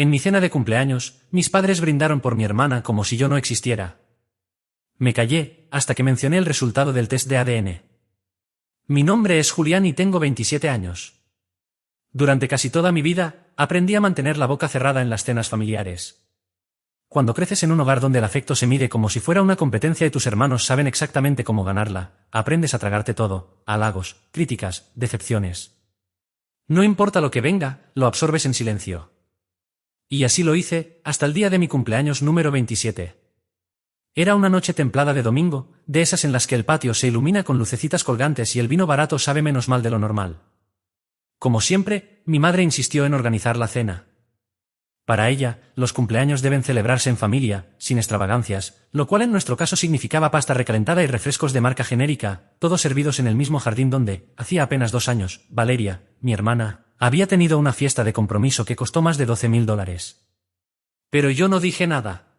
En mi cena de cumpleaños, mis padres brindaron por mi hermana como si yo no existiera. Me callé, hasta que mencioné el resultado del test de ADN. Mi nombre es Julián y tengo 27 años. Durante casi toda mi vida, aprendí a mantener la boca cerrada en las cenas familiares. Cuando creces en un hogar donde el afecto se mide como si fuera una competencia y tus hermanos saben exactamente cómo ganarla, aprendes a tragarte todo, halagos, críticas, decepciones. No importa lo que venga, lo absorbes en silencio. Y así lo hice, hasta el día de mi cumpleaños número 27. Era una noche templada de domingo, de esas en las que el patio se ilumina con lucecitas colgantes y el vino barato sabe menos mal de lo normal. Como siempre, mi madre insistió en organizar la cena. Para ella, los cumpleaños deben celebrarse en familia, sin extravagancias, lo cual en nuestro caso significaba pasta recalentada y refrescos de marca genérica, todos servidos en el mismo jardín donde, hacía apenas 2 años, Valeria, mi hermana, había tenido una fiesta de compromiso que costó más de $12.000. Pero yo no dije nada.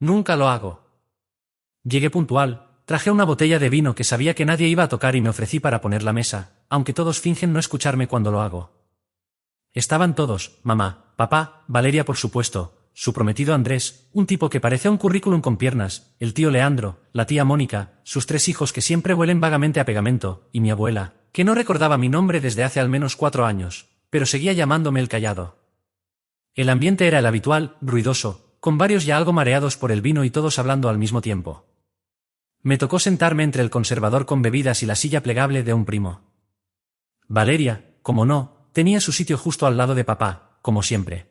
Nunca lo hago. Llegué puntual, traje una botella de vino que sabía que nadie iba a tocar y me ofrecí para poner la mesa, aunque todos fingen no escucharme cuando lo hago. Estaban todos, mamá, papá, Valeria por supuesto, su prometido Andrés, un tipo que parece un currículum con piernas, el tío Leandro, la tía Mónica, sus 3 hijos que siempre huelen vagamente a pegamento, y mi abuela, que no recordaba mi nombre desde hace al menos 4 años, pero seguía llamándome el callado. El ambiente era el habitual, ruidoso, con varios ya algo mareados por el vino y todos hablando al mismo tiempo. Me tocó sentarme entre el conservador con bebidas y la silla plegable de un primo. Valeria, como no, tenía su sitio justo al lado de papá, como siempre.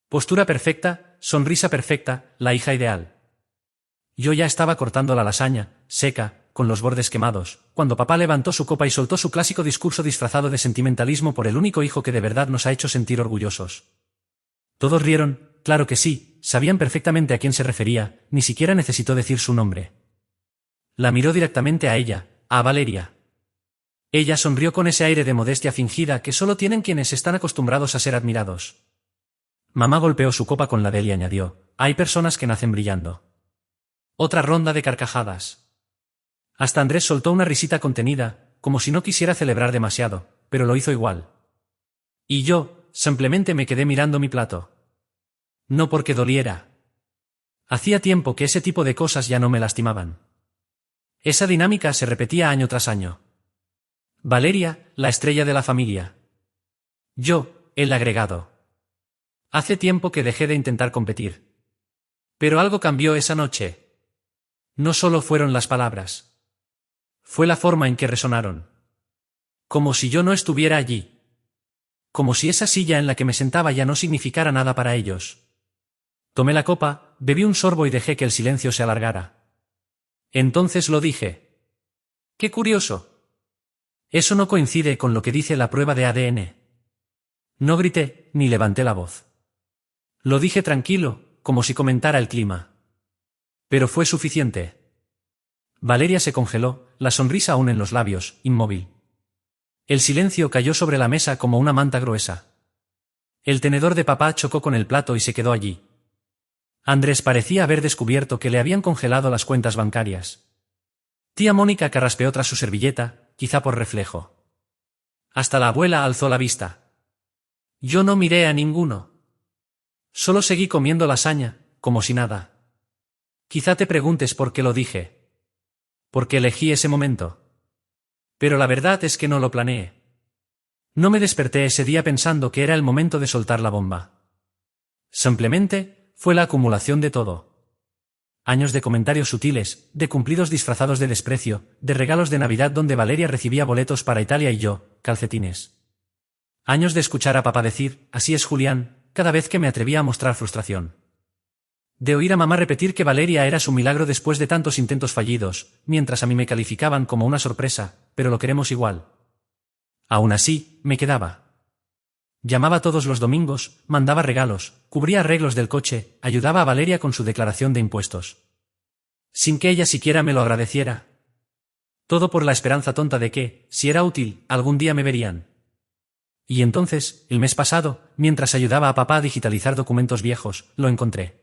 Postura perfecta, sonrisa perfecta, la hija ideal. Yo ya estaba cortando la lasaña, seca, con los bordes quemados, cuando papá levantó su copa y soltó su clásico discurso disfrazado de sentimentalismo por el único hijo que de verdad nos ha hecho sentir orgullosos. Todos rieron, claro que sí, sabían perfectamente a quién se refería, ni siquiera necesitó decir su nombre. La miró directamente a ella, a Valeria. Ella sonrió con ese aire de modestia fingida que solo tienen quienes están acostumbrados a ser admirados. Mamá golpeó su copa con la de él y añadió, hay personas que nacen brillando. Otra ronda de carcajadas. Hasta Andrés soltó una risita contenida, como si no quisiera celebrar demasiado, pero lo hizo igual. Y yo, simplemente me quedé mirando mi plato. No porque doliera. Hacía tiempo que ese tipo de cosas ya no me lastimaban. Esa dinámica se repetía año tras año. Valeria, la estrella de la familia. Yo, el agregado. Hace tiempo que dejé de intentar competir. Pero algo cambió esa noche. No solo fueron las palabras. Fue la forma en que resonaron. Como si yo no estuviera allí. Como si esa silla en la que me sentaba ya no significara nada para ellos. Tomé la copa, bebí un sorbo y dejé que el silencio se alargara. Entonces lo dije. ¡Qué curioso! Eso no coincide con lo que dice la prueba de ADN. No grité, ni levanté la voz. Lo dije tranquilo, como si comentara el clima. Pero fue suficiente. Valeria se congeló, la sonrisa aún en los labios, inmóvil. El silencio cayó sobre la mesa como una manta gruesa. El tenedor de papá chocó con el plato y se quedó allí. Andrés parecía haber descubierto que le habían congelado las cuentas bancarias. Tía Mónica carraspeó tras su servilleta, quizá por reflejo. Hasta la abuela alzó la vista. Yo no miré a ninguno. Solo seguí comiendo lasaña, como si nada. Quizá te preguntes por qué lo dije. ¿Por qué elegí ese momento? Pero la verdad es que no lo planeé. No me desperté ese día pensando que era el momento de soltar la bomba. Simplemente, fue la acumulación de todo. Años de comentarios sutiles, de cumplidos disfrazados de desprecio, de regalos de Navidad donde Valeria recibía boletos para Italia y yo, calcetines. Años de escuchar a papá decir, así es Julián, cada vez que me atrevía a mostrar frustración. De oír a mamá repetir que Valeria era su milagro después de tantos intentos fallidos, mientras a mí me calificaban como una sorpresa, pero lo queremos igual. Aún así, me quedaba. Llamaba todos los domingos, mandaba regalos, cubría arreglos del coche, ayudaba a Valeria con su declaración de impuestos. Sin que ella siquiera me lo agradeciera. Todo por la esperanza tonta de que, si era útil, algún día me verían. Y entonces, el mes pasado, mientras ayudaba a papá a digitalizar documentos viejos, lo encontré.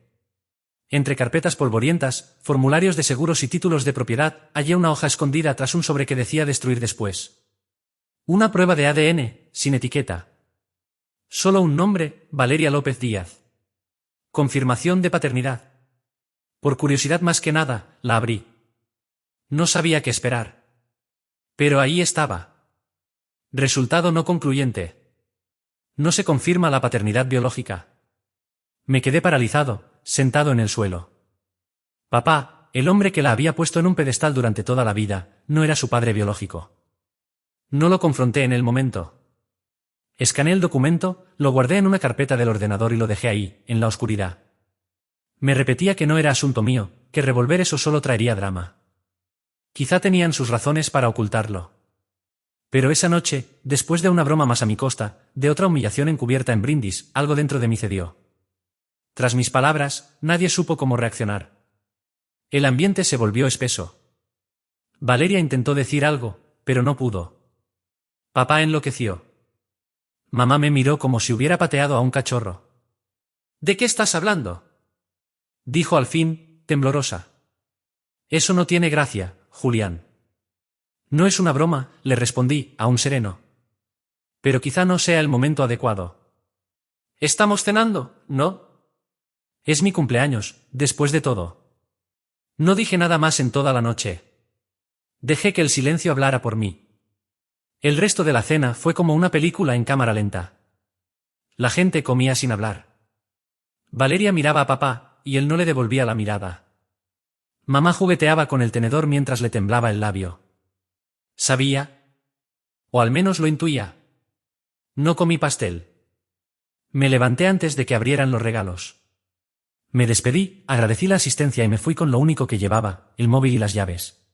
Entre carpetas polvorientas, formularios de seguros y títulos de propiedad, hallé una hoja escondida tras un sobre que decía destruir después. Una prueba de ADN, sin etiqueta. Solo un nombre, Valeria López Díaz. Confirmación de paternidad. Por curiosidad más que nada, la abrí. No sabía qué esperar. Pero ahí estaba. Resultado no concluyente. No se confirma la paternidad biológica. Me quedé paralizado, sentado en el suelo. Papá, el hombre que la había puesto en un pedestal durante toda la vida, no era su padre biológico. No lo confronté en el momento. Escaneé el documento, lo guardé en una carpeta del ordenador y lo dejé ahí, en la oscuridad. Me repetía que no era asunto mío, que revolver eso solo traería drama. Quizá tenían sus razones para ocultarlo. Pero esa noche, después de una broma más a mi costa, de otra humillación encubierta en brindis, algo dentro de mí cedió. Tras mis palabras, nadie supo cómo reaccionar. El ambiente se volvió espeso. Valeria intentó decir algo, pero no pudo. Papá enloqueció. Mamá me miró como si hubiera pateado a un cachorro. ¿De qué estás hablando?, dijo al fin, temblorosa. Eso no tiene gracia, Julián. No es una broma, le respondí, aún sereno. Pero quizá no sea el momento adecuado. ¿Estamos cenando, no? Es mi cumpleaños, después de todo. No dije nada más en toda la noche. Dejé que el silencio hablara por mí. El resto de la cena fue como una película en cámara lenta. La gente comía sin hablar. Valeria miraba a papá, y él no le devolvía la mirada. Mamá jugueteaba con el tenedor mientras le temblaba el labio. Sabía. O al menos lo intuía. No comí pastel. Me levanté antes de que abrieran los regalos. Me despedí, agradecí la asistencia y me fui con lo único que llevaba, el móvil y las llaves.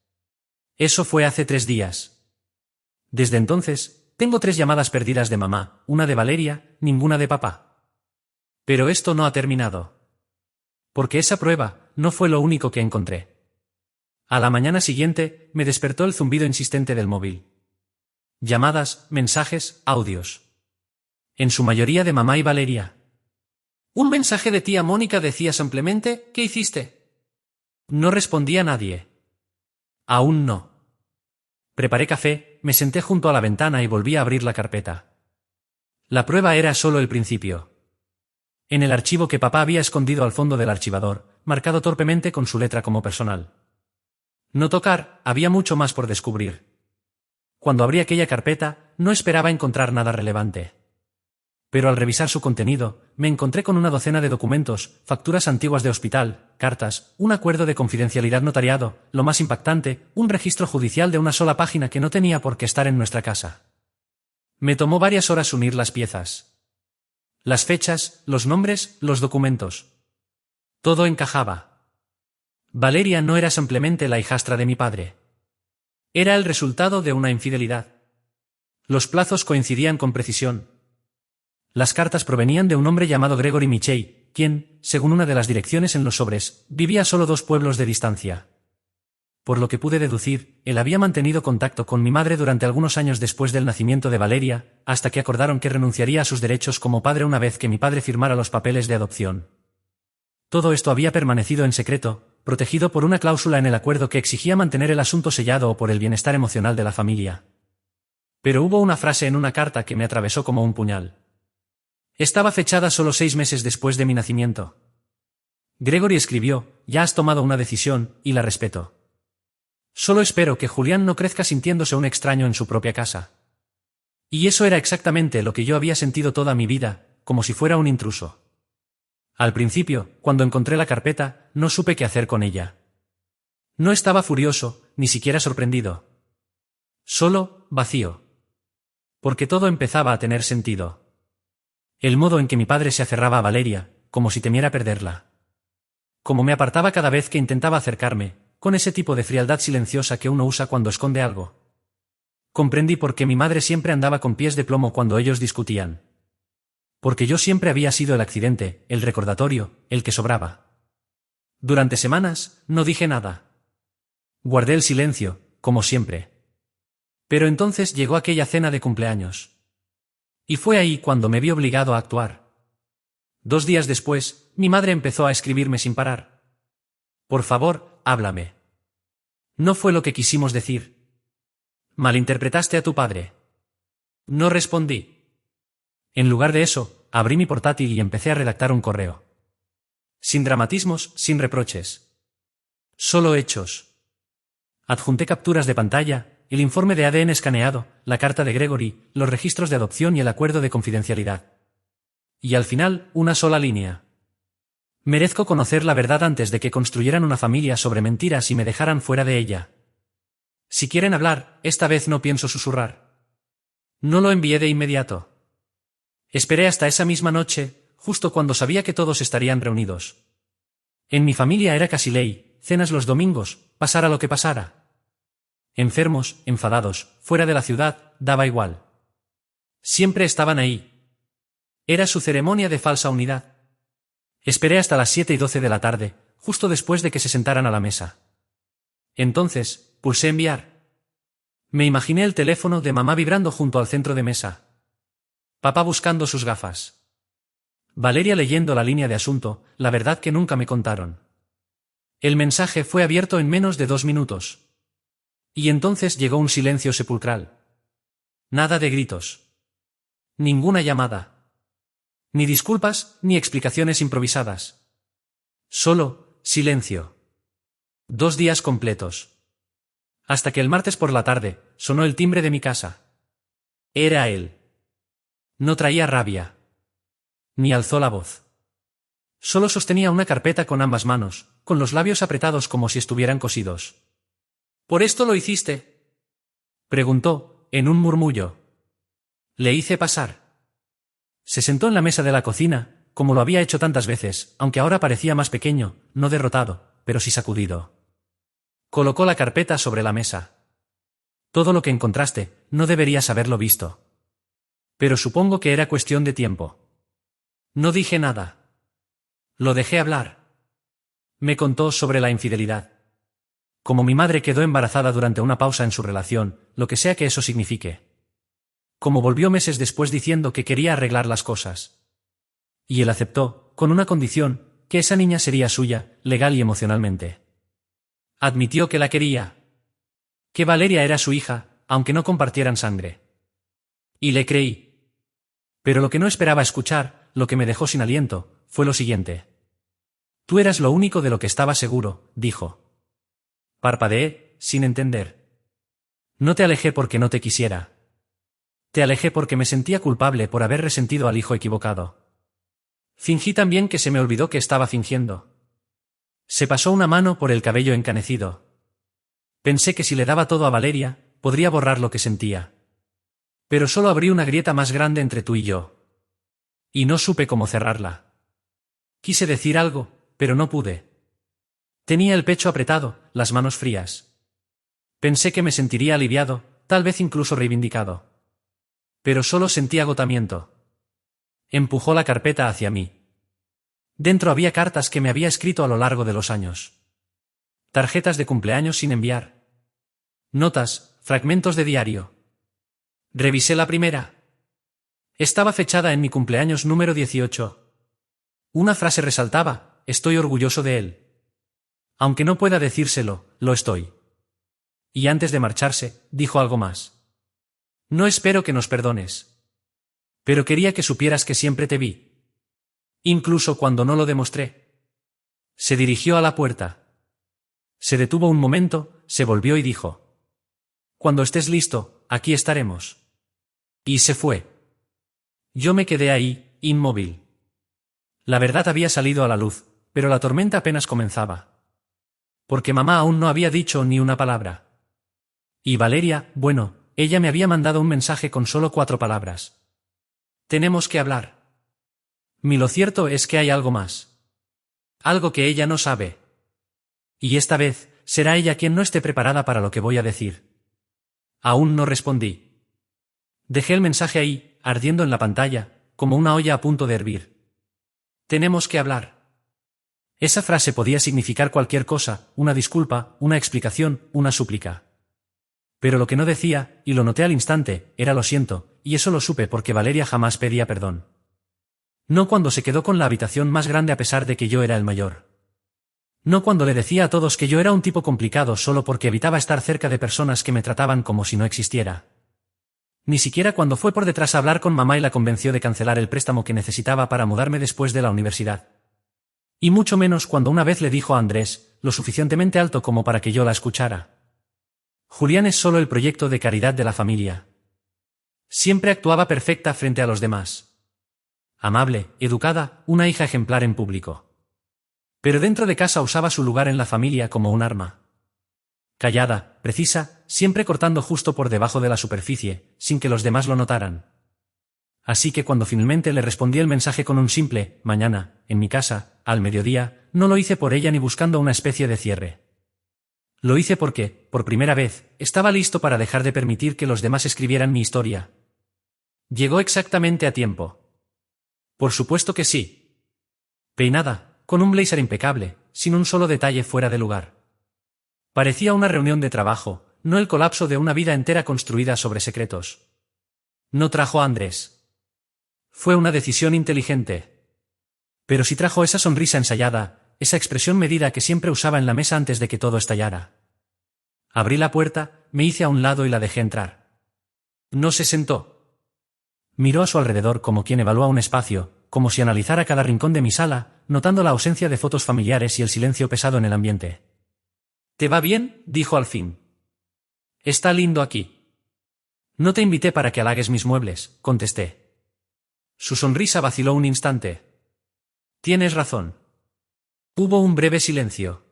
Eso fue hace 3 días. Desde entonces, tengo 3 llamadas perdidas de mamá, una de Valeria, ninguna de papá. Pero esto no ha terminado. Porque esa prueba no fue lo único que encontré. A la mañana siguiente, me despertó el zumbido insistente del móvil. Llamadas, mensajes, audios. En su mayoría de mamá y Valeria. Un mensaje de tía Mónica decía simplemente, ¿qué hiciste? No respondía nadie. Aún no. Preparé café, me senté junto a la ventana y volví a abrir la carpeta. La prueba era solo el principio. En el archivo que papá había escondido al fondo del archivador, marcado torpemente con su letra como personal. No tocar, había mucho más por descubrir. Cuando abrí aquella carpeta, no esperaba encontrar nada relevante. Pero al revisar su contenido, me encontré con una docena de documentos, facturas antiguas de hospital, cartas, un acuerdo de confidencialidad notariado, lo más impactante, un registro judicial de una sola página que no tenía por qué estar en nuestra casa. Me tomó varias horas unir las piezas. Las fechas, los nombres, los documentos. Todo encajaba. Valeria no era simplemente la hijastra de mi padre. Era el resultado de una infidelidad. Los plazos coincidían con precisión. Las cartas provenían de un hombre llamado Gregory Michei, quien, según una de las direcciones en los sobres, vivía a solo 2 pueblos de distancia. Por lo que pude deducir, él había mantenido contacto con mi madre durante algunos años después del nacimiento de Valeria, hasta que acordaron que renunciaría a sus derechos como padre una vez que mi padre firmara los papeles de adopción. Todo esto había permanecido en secreto, protegido por una cláusula en el acuerdo que exigía mantener el asunto sellado o por el bienestar emocional de la familia. Pero hubo una frase en una carta que me atravesó como un puñal. Estaba fechada solo 6 meses después de mi nacimiento. Gregory escribió, ya has tomado una decisión, y la respeto. Solo espero que Julián no crezca sintiéndose un extraño en su propia casa. Y eso era exactamente lo que yo había sentido toda mi vida, como si fuera un intruso. Al principio, cuando encontré la carpeta, no supe qué hacer con ella. No estaba furioso, ni siquiera sorprendido. Solo, vacío. Porque todo empezaba a tener sentido. El modo en que mi padre se aferraba a Valeria, como si temiera perderla. Como me apartaba cada vez que intentaba acercarme, con ese tipo de frialdad silenciosa que uno usa cuando esconde algo. Comprendí por qué mi madre siempre andaba con pies de plomo cuando ellos discutían. Porque yo siempre había sido el accidente, el recordatorio, el que sobraba. Durante semanas, no dije nada. Guardé el silencio, como siempre. Pero entonces llegó aquella cena de cumpleaños. Y fue ahí cuando me vi obligado a actuar. 2 días después, mi madre empezó a escribirme sin parar. Por favor, háblame. No fue lo que quisimos decir. Malinterpretaste a tu padre. No respondí. En lugar de eso, abrí mi portátil y empecé a redactar un correo. Sin dramatismos, sin reproches. Solo hechos. Adjunté capturas de pantalla, el informe de ADN escaneado, la carta de Gregory, los registros de adopción y el acuerdo de confidencialidad. Y al final, una sola línea. Merezco conocer la verdad antes de que construyeran una familia sobre mentiras y me dejaran fuera de ella. Si quieren hablar, esta vez no pienso susurrar. No lo envié de inmediato. Esperé hasta esa misma noche, justo cuando sabía que todos estarían reunidos. En mi familia era casi ley, cenas los domingos, pasara lo que pasara. Enfermos, enfadados, fuera de la ciudad, daba igual. Siempre estaban ahí. Era su ceremonia de falsa unidad. Esperé hasta las 7:12 de la tarde, justo después de que se sentaran a la mesa. Entonces, pulsé enviar. Me imaginé el teléfono de mamá vibrando junto al centro de mesa. Papá buscando sus gafas. Valeria leyendo la línea de asunto, la verdad que nunca me contaron. El mensaje fue abierto en menos de 2 minutos. Y entonces llegó un silencio sepulcral. Nada de gritos. Ninguna llamada. Ni disculpas, ni explicaciones improvisadas. Solo, silencio. 2 días completos. Hasta que el martes por la tarde, sonó el timbre de mi casa. Era él. No traía rabia. Ni alzó la voz. Solo sostenía una carpeta con ambas manos, con los labios apretados como si estuvieran cosidos. ¿Por esto lo hiciste?, preguntó, en un murmullo. Le hice pasar. Se sentó en la mesa de la cocina, como lo había hecho tantas veces, aunque ahora parecía más pequeño, no derrotado, pero sí sacudido. Colocó la carpeta sobre la mesa. Todo lo que encontraste, no deberías haberlo visto. Pero supongo que era cuestión de tiempo. No dije nada. Lo dejé hablar. Me contó sobre la infidelidad. Como mi madre quedó embarazada durante una pausa en su relación, lo que sea que eso signifique. Como volvió meses después diciendo que quería arreglar las cosas. Y él aceptó, con una condición, que esa niña sería suya, legal y emocionalmente. Admitió que la quería. Que Valeria era su hija, aunque no compartieran sangre. Y le creí. Pero lo que no esperaba escuchar, lo que me dejó sin aliento, fue lo siguiente. Tú eras lo único de lo que estaba seguro, dijo. Parpadeé, sin entender. No te alejé porque no te quisiera. Te alejé porque me sentía culpable por haber resentido al hijo equivocado. Fingí también que se me olvidó que estaba fingiendo. Se pasó una mano por el cabello encanecido. Pensé que si le daba todo a Valeria, podría borrar lo que sentía. Pero solo abrí una grieta más grande entre tú y yo. Y no supe cómo cerrarla. Quise decir algo, pero no pude. Tenía el pecho apretado, las manos frías. Pensé que me sentiría aliviado, tal vez incluso reivindicado. Pero solo sentí agotamiento. Empujó la carpeta hacia mí. Dentro había cartas que me había escrito a lo largo de los años. Tarjetas de cumpleaños sin enviar. Notas, fragmentos de diario. Revisé la primera. Estaba fechada en mi cumpleaños número 18. Una frase resaltaba, estoy orgulloso de él. Aunque no pueda decírselo, lo estoy. Y antes de marcharse, dijo algo más. No espero que nos perdones. Pero quería que supieras que siempre te vi. Incluso cuando no lo demostré. Se dirigió a la puerta. Se detuvo un momento, se volvió y dijo. Cuando estés listo, aquí estaremos. Y se fue. Yo me quedé ahí, inmóvil. La verdad había salido a la luz, pero la tormenta apenas comenzaba. Porque mamá aún no había dicho ni una palabra. Y Valeria, bueno, ella me había mandado un mensaje con solo 4 palabras. Tenemos que hablar. Lo cierto es que hay algo más. Algo que ella no sabe. Y esta vez, será ella quien no esté preparada para lo que voy a decir. Aún no respondí. Dejé el mensaje ahí, ardiendo en la pantalla, como una olla a punto de hervir. Tenemos que hablar. Esa frase podía significar cualquier cosa, una disculpa, una explicación, una súplica. Pero lo que no decía, y lo noté al instante, era lo siento, y eso lo supe porque Valeria jamás pedía perdón. No cuando se quedó con la habitación más grande a pesar de que yo era el mayor. No cuando le decía a todos que yo era un tipo complicado solo porque evitaba estar cerca de personas que me trataban como si no existiera. Ni siquiera cuando fue por detrás a hablar con mamá y la convenció de cancelar el préstamo que necesitaba para mudarme después de la universidad. Y mucho menos cuando una vez le dijo a Andrés, lo suficientemente alto como para que yo la escuchara: Julián es solo el proyecto de caridad de la familia. Siempre actuaba perfecta frente a los demás. Amable, educada, una hija ejemplar en público. Pero dentro de casa usaba su lugar en la familia como un arma. Callada, precisa, siempre cortando justo por debajo de la superficie, sin que los demás lo notaran. Así que cuando finalmente le respondí el mensaje con un simple «mañana, en mi casa, al mediodía», no lo hice por ella ni buscando una especie de cierre. Lo hice porque, por primera vez, estaba listo para dejar de permitir que los demás escribieran mi historia. Llegó exactamente a tiempo. Por supuesto que sí. Peinada, con un blazer impecable, sin un solo detalle fuera de lugar. Parecía una reunión de trabajo, no el colapso de una vida entera construida sobre secretos. No trajo a Andrés. Fue una decisión inteligente. Pero sí trajo esa sonrisa ensayada, esa expresión medida que siempre usaba en la mesa antes de que todo estallara. Abrí la puerta, me hice a un lado y la dejé entrar. No se sentó. Miró a su alrededor como quien evalúa un espacio, como si analizara cada rincón de mi sala, notando la ausencia de fotos familiares y el silencio pesado en el ambiente. «¿Te va bien?», dijo al fin. «Está lindo aquí». «No te invité para que halagues mis muebles», contesté. Su sonrisa vaciló un instante. «Tienes razón». Hubo un breve silencio.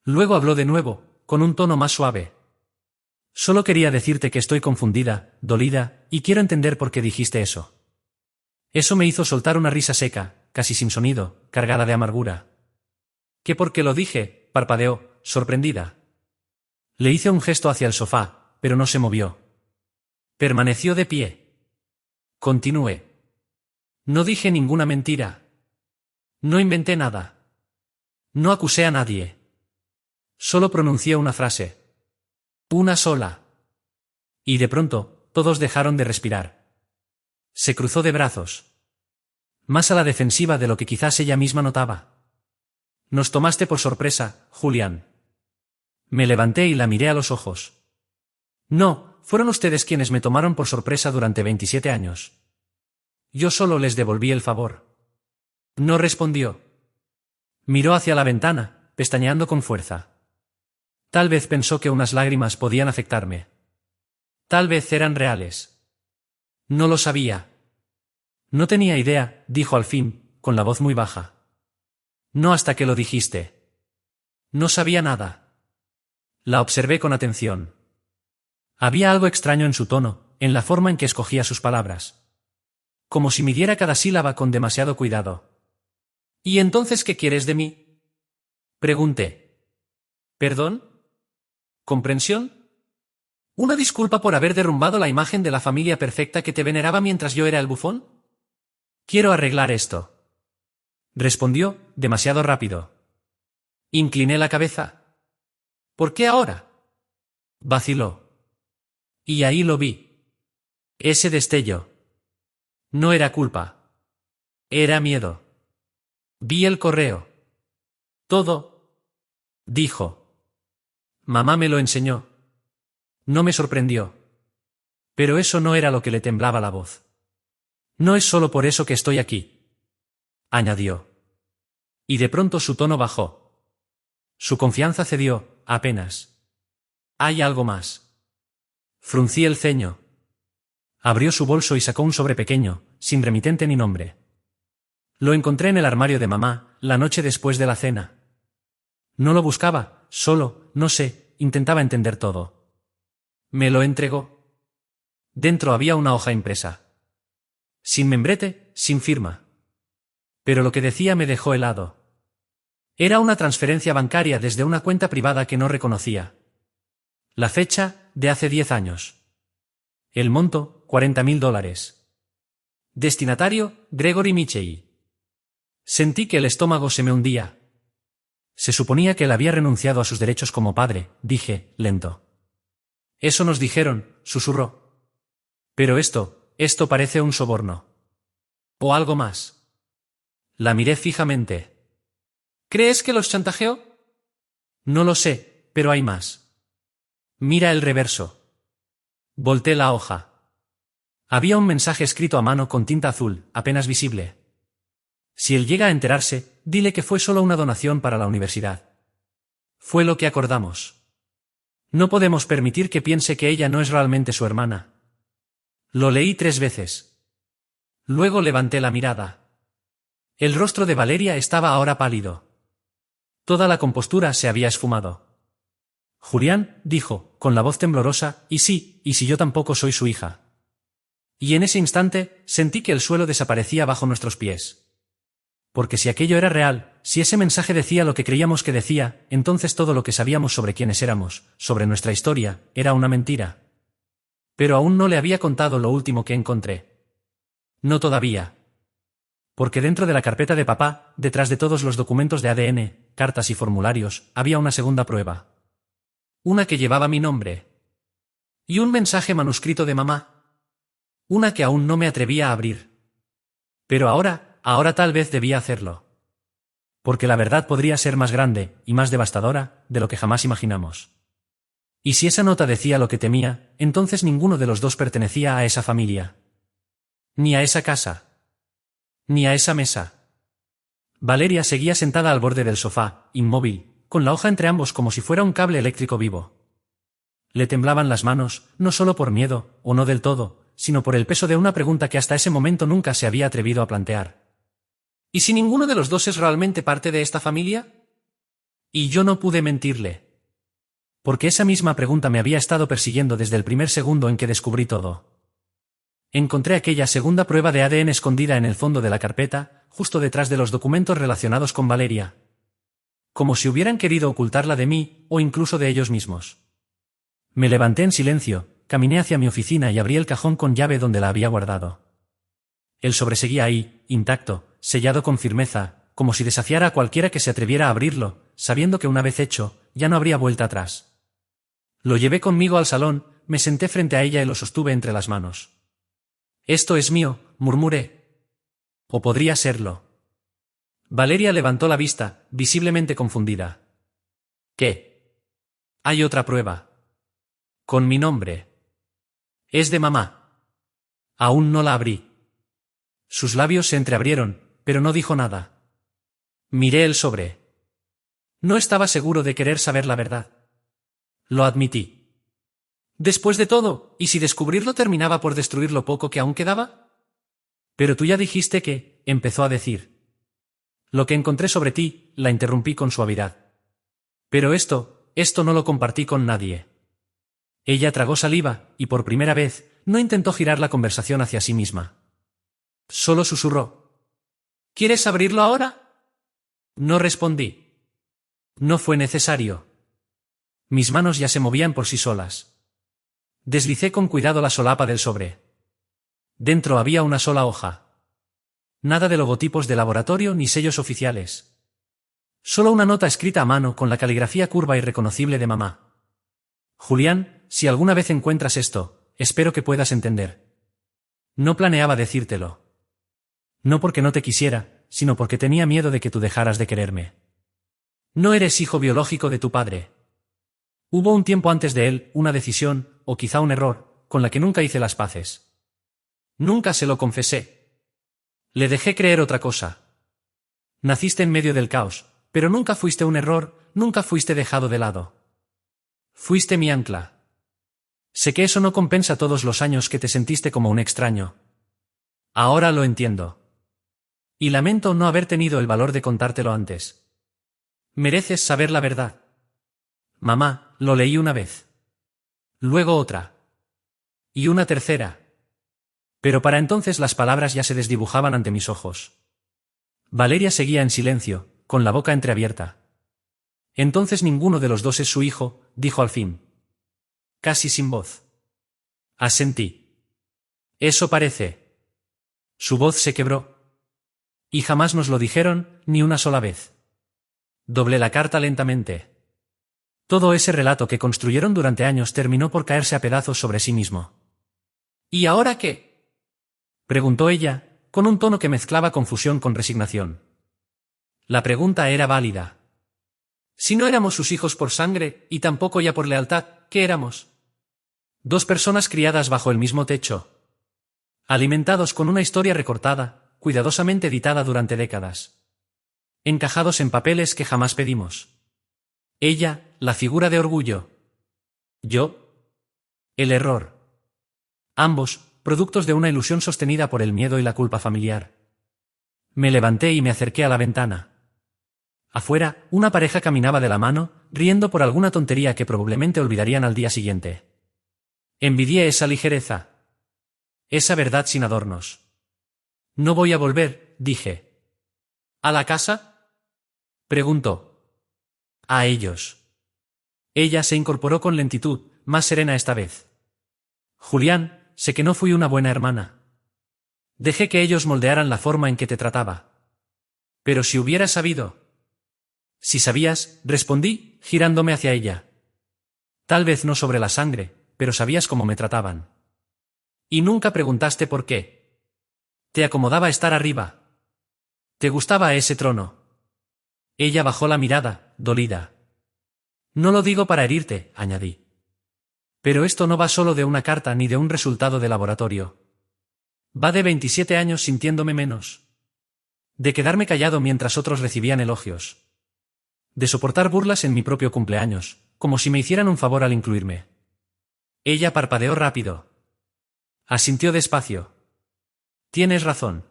Luego habló de nuevo, con un tono más suave. «Solo quería decirte que estoy confundida, dolida, y quiero entender por qué dijiste eso». Eso me hizo soltar una risa seca, casi sin sonido, cargada de amargura. «¿Qué por qué lo dije?», parpadeó, sorprendida. Le hice un gesto hacia el sofá, pero no se movió. Permaneció de pie. Continué. «No dije ninguna mentira. No inventé nada. No acusé a nadie. Solo pronuncié una frase. Una sola». Y de pronto, todos dejaron de respirar. Se cruzó de brazos. Más a la defensiva de lo que quizás ella misma notaba. «Nos tomaste por sorpresa, Julián». Me levanté y la miré a los ojos. «No, fueron ustedes quienes me tomaron por sorpresa durante 27 años. Yo solo les devolví el favor». No respondió. Miró hacia la ventana, pestañeando con fuerza. Tal vez pensó que unas lágrimas podían afectarme. Tal vez eran reales. No lo sabía. «No tenía idea», dijo al fin, con la voz muy baja. «No hasta que lo dijiste. No sabía nada». La observé con atención. Había algo extraño en su tono, en la forma en que escogía sus palabras. Como si midiera cada sílaba con demasiado cuidado. «¿Y entonces qué quieres de mí?», pregunté. «¿Perdón? ¿Comprensión? ¿Una disculpa por haber derrumbado la imagen de la familia perfecta que te veneraba mientras yo era el bufón?» «Quiero arreglar esto», respondió, demasiado rápido. Incliné la cabeza. «¿Por qué ahora?», vaciló. Y ahí lo vi. Ese destello. No era culpa. Era miedo. Vi el correo. «Todo», dijo. «Mamá me lo enseñó». No me sorprendió. Pero eso no era lo que le temblaba la voz. «No es solo por eso que estoy aquí», añadió. Y de pronto su tono bajó. Su confianza cedió, apenas. «¿Hay algo más?». Fruncí el ceño. Abrió su bolso y sacó un sobre pequeño, sin remitente ni nombre. Lo encontré en el armario de mamá, la noche después de la cena. No lo buscaba, solo, no sé, intentaba entender todo. Me lo entregó. Dentro había una hoja impresa. Sin membrete, sin firma. Pero lo que decía me dejó helado. Era una transferencia bancaria desde una cuenta privada que no reconocía. La fecha, de hace 10 años. El monto, $40.000. Destinatario, Gregory Michei. Sentí que el estómago se me hundía. Se suponía que él había renunciado a sus derechos como padre, dije, lento. «Eso nos dijeron», susurró. «Pero esto parece un soborno. ¿O algo más?». La miré fijamente. «¿Crees que los chantajeó?». «No lo sé, pero hay más. Mira el reverso». Volté la hoja. Había un mensaje escrito a mano con tinta azul, apenas visible. Si él llega a enterarse, dile que fue solo una donación para la universidad. Fue lo que acordamos. No podemos permitir que piense que ella no es realmente su hermana. Lo leí 3 veces. Luego levanté la mirada. El rostro de Valeria estaba ahora pálido. Toda la compostura se había esfumado. Julián, dijo, con la voz temblorosa, y si yo tampoco soy su hija. Y en ese instante, sentí que el suelo desaparecía bajo nuestros pies. Porque si aquello era real, si ese mensaje decía lo que creíamos que decía, entonces todo lo que sabíamos sobre quiénes éramos, sobre nuestra historia, era una mentira. Pero aún no le había contado lo último que encontré. No todavía. Porque dentro de la carpeta de papá, detrás de todos los documentos de ADN, cartas y formularios, había una segunda prueba. Una que llevaba mi nombre. Y un mensaje manuscrito de mamá. Una que aún no me atrevía a abrir. Pero ahora tal vez debía hacerlo. Porque la verdad podría ser más grande, y más devastadora, de lo que jamás imaginamos. Y si esa nota decía lo que temía, entonces ninguno de los dos pertenecía a esa familia. Ni a esa casa. Ni a esa mesa. Valeria seguía sentada al borde del sofá, inmóvil, con la hoja entre ambos como si fuera un cable eléctrico vivo. Le temblaban las manos, no solo por miedo, o no del todo, sino por el peso de una pregunta que hasta ese momento nunca se había atrevido a plantear. ¿Y si ninguno de los dos es realmente parte de esta familia? Y yo no pude mentirle. Porque esa misma pregunta me había estado persiguiendo desde el primer segundo en que descubrí todo. Encontré aquella segunda prueba de ADN escondida en el fondo de la carpeta, justo detrás de los documentos relacionados con Valeria. Como si hubieran querido ocultarla de mí, o incluso de ellos mismos. Me levanté en silencio, caminé hacia mi oficina y abrí el cajón con llave donde la había guardado. El sobre seguía ahí, intacto, sellado con firmeza, como si desafiara a cualquiera que se atreviera a abrirlo, sabiendo que una vez hecho, ya no habría vuelta atrás. Lo llevé conmigo al salón, me senté frente a ella y lo sostuve entre las manos. «Esto es mío», murmuré. «O podría serlo». Valeria levantó la vista, visiblemente confundida. «¿Qué? Hay otra prueba. Con mi nombre. Es de mamá». Aún no la abrí. Sus labios se entreabrieron, pero no dijo nada. Miré el sobre. No estaba seguro de querer saber la verdad. Lo admití. Después de todo, ¿y si descubrirlo terminaba por destruir lo poco que aún quedaba? Pero tú ya dijiste que, empezó a decir. Lo que encontré sobre ti, la interrumpí con suavidad. Pero esto no lo compartí con nadie. Ella tragó saliva, y por primera vez, no intentó girar la conversación hacia sí misma. Solo susurró. ¿Quieres abrirlo ahora? No respondí. No fue necesario. Mis manos ya se movían por sí solas. Deslicé con cuidado la solapa del sobre. Dentro había una sola hoja. Nada de logotipos de laboratorio ni sellos oficiales. Solo una nota escrita a mano con la caligrafía curva y reconocible de mamá. Julián, si alguna vez encuentras esto, espero que puedas entender. No planeaba decírtelo. No porque no te quisiera, sino porque tenía miedo de que tú dejaras de quererme. No eres hijo biológico de tu padre. Hubo un tiempo antes de él, una decisión, o quizá un error, con la que nunca hice las paces. Nunca se lo confesé. Le dejé creer otra cosa. Naciste en medio del caos, pero nunca fuiste un error, nunca fuiste dejado de lado. Fuiste mi ancla. Sé que eso no compensa todos los años que te sentiste como un extraño. Ahora lo entiendo. Y lamento no haber tenido el valor de contártelo antes. Mereces saber la verdad. Mamá, lo leí una vez. Luego otra. Y una tercera. Pero para entonces las palabras ya se desdibujaban ante mis ojos. Valeria seguía en silencio, con la boca entreabierta. Entonces ninguno de los dos es su hijo, dijo al fin. Casi sin voz. Asentí. Eso parece. Su voz se quebró. Y jamás nos lo dijeron, ni una sola vez. Doblé la carta lentamente. Todo ese relato que construyeron durante años terminó por caerse a pedazos sobre sí mismo. ¿Y ahora qué? Preguntó ella, con un tono que mezclaba confusión con resignación. La pregunta era válida. Si no éramos sus hijos por sangre, y tampoco ya por lealtad, ¿qué éramos? Dos personas criadas bajo el mismo techo. Alimentados con una historia recortada, cuidadosamente editada durante décadas. Encajados en papeles que jamás pedimos. Ella, la figura de orgullo. Yo, el error. Ambos, productos de una ilusión sostenida por el miedo y la culpa familiar. Me levanté y me acerqué a la ventana. Afuera, una pareja caminaba de la mano, riendo por alguna tontería que probablemente olvidarían al día siguiente. Envidié esa ligereza. Esa verdad sin adornos. No voy a volver, dije. ¿A la casa? Preguntó. A ellos. Ella se incorporó con lentitud, más serena esta vez. Julián, sé que no fui una buena hermana. Dejé que ellos moldearan la forma en que te trataba. Pero si hubieras sabido. Si sabías, respondí, girándome hacia ella. Tal vez no sobre la sangre, pero sabías cómo me trataban. Y nunca preguntaste por qué. Te acomodaba estar arriba. Te gustaba ese trono. Ella bajó la mirada, dolida. No lo digo para herirte, añadí. Pero esto no va solo de una carta ni de un resultado de laboratorio. Va de 27 años sintiéndome menos. De quedarme callado mientras otros recibían elogios. De soportar burlas en mi propio cumpleaños, como si me hicieran un favor al incluirme. Ella parpadeó rápido. Asintió despacio. Tienes razón.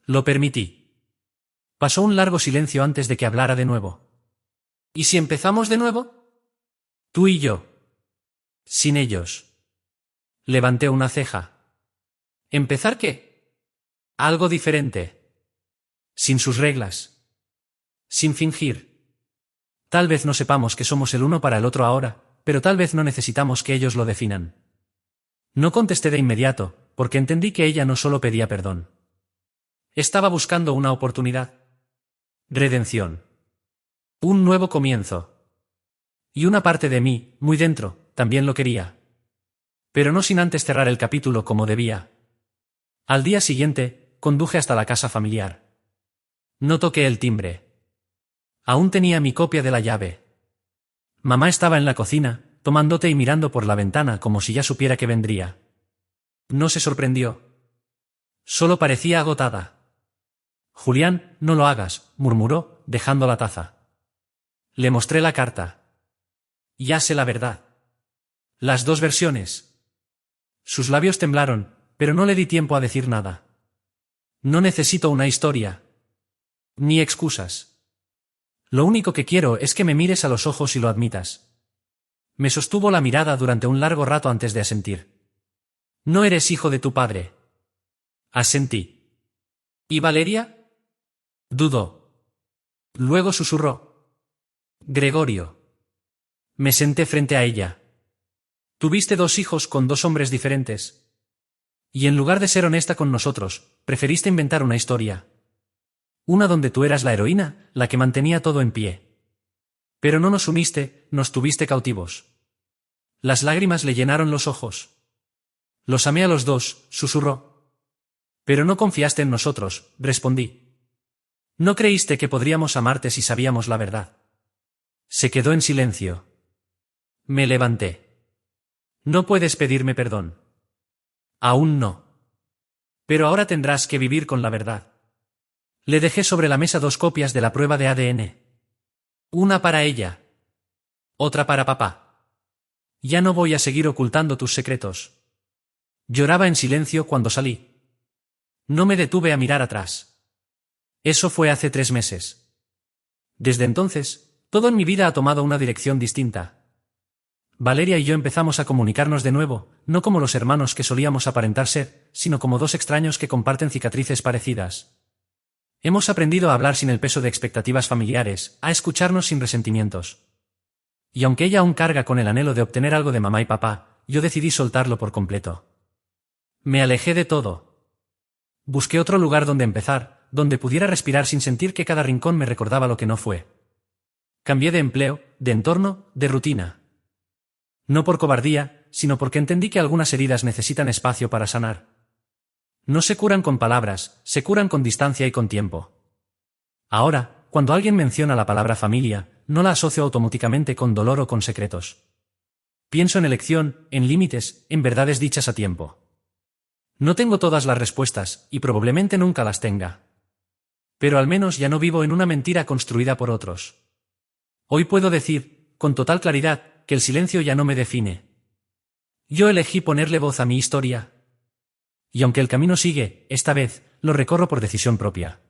Lo permití. Pasó un largo silencio antes de que hablara de nuevo. ¿Y si empezamos de nuevo? Tú y yo. Sin ellos. Levanté una ceja. ¿Empezar qué? Algo diferente. Sin sus reglas. Sin fingir. Tal vez no sepamos que somos el uno para el otro ahora, pero tal vez no necesitamos que ellos lo definan. No contesté de inmediato, porque entendí que ella no solo pedía perdón. Estaba buscando una oportunidad. Redención. Un nuevo comienzo. Y una parte de mí, muy dentro, también lo quería. Pero no sin antes cerrar el capítulo como debía. Al día siguiente, conduje hasta la casa familiar. No toqué el timbre. Aún tenía mi copia de la llave. Mamá estaba en la cocina, tomando té y mirando por la ventana como si ya supiera que vendría. No se sorprendió. Solo parecía agotada. Julián, no lo hagas, murmuró, dejando la taza. Le mostré la carta. Ya sé la verdad. Las dos versiones. Sus labios temblaron, pero no le di tiempo a decir nada. No necesito una historia. Ni excusas. Lo único que quiero es que me mires a los ojos y lo admitas. Me sostuvo la mirada durante un largo rato antes de asentir. No eres hijo de tu padre. Asentí. ¿Y Valeria? Dudó. Luego susurró. Gregorio. Me senté frente a ella. Tuviste 2 hijos con 2 hombres diferentes. Y en lugar de ser honesta con nosotros, preferiste inventar una historia. Una donde tú eras la heroína, la que mantenía todo en pie. Pero no nos uniste, nos tuviste cautivos. Las lágrimas le llenaron los ojos. Los amé a los 2, susurró. Pero no confiaste en nosotros, respondí. No creíste que podríamos amarte si sabíamos la verdad. Se quedó en silencio. Me levanté. No puedes pedirme perdón. Aún no. Pero ahora tendrás que vivir con la verdad. Le dejé sobre la mesa 2 copias de la prueba de ADN. Una para ella. Otra para papá. Ya no voy a seguir ocultando tus secretos. Lloraba en silencio cuando salí. No me detuve a mirar atrás. Eso fue hace 3 meses. Desde entonces, todo en mi vida ha tomado una dirección distinta. Valeria y yo empezamos a comunicarnos de nuevo, no como los hermanos que solíamos aparentar ser, sino como 2 extraños que comparten cicatrices parecidas. Hemos aprendido a hablar sin el peso de expectativas familiares, a escucharnos sin resentimientos. Y aunque ella aún carga con el anhelo de obtener algo de mamá y papá, yo decidí soltarlo por completo. Me alejé de todo. Busqué otro lugar donde empezar, donde pudiera respirar sin sentir que cada rincón me recordaba lo que no fue. Cambié de empleo, de entorno, de rutina. No por cobardía, sino porque entendí que algunas heridas necesitan espacio para sanar. No se curan con palabras, se curan con distancia y con tiempo. Ahora, cuando alguien menciona la palabra familia, no la asocio automáticamente con dolor o con secretos. Pienso en elección, en límites, en verdades dichas a tiempo. No tengo todas las respuestas, y probablemente nunca las tenga. Pero al menos ya no vivo en una mentira construida por otros. Hoy puedo decir, con total claridad, que el silencio ya no me define. Yo elegí ponerle voz a mi historia. Y aunque el camino sigue, esta vez, lo recorro por decisión propia.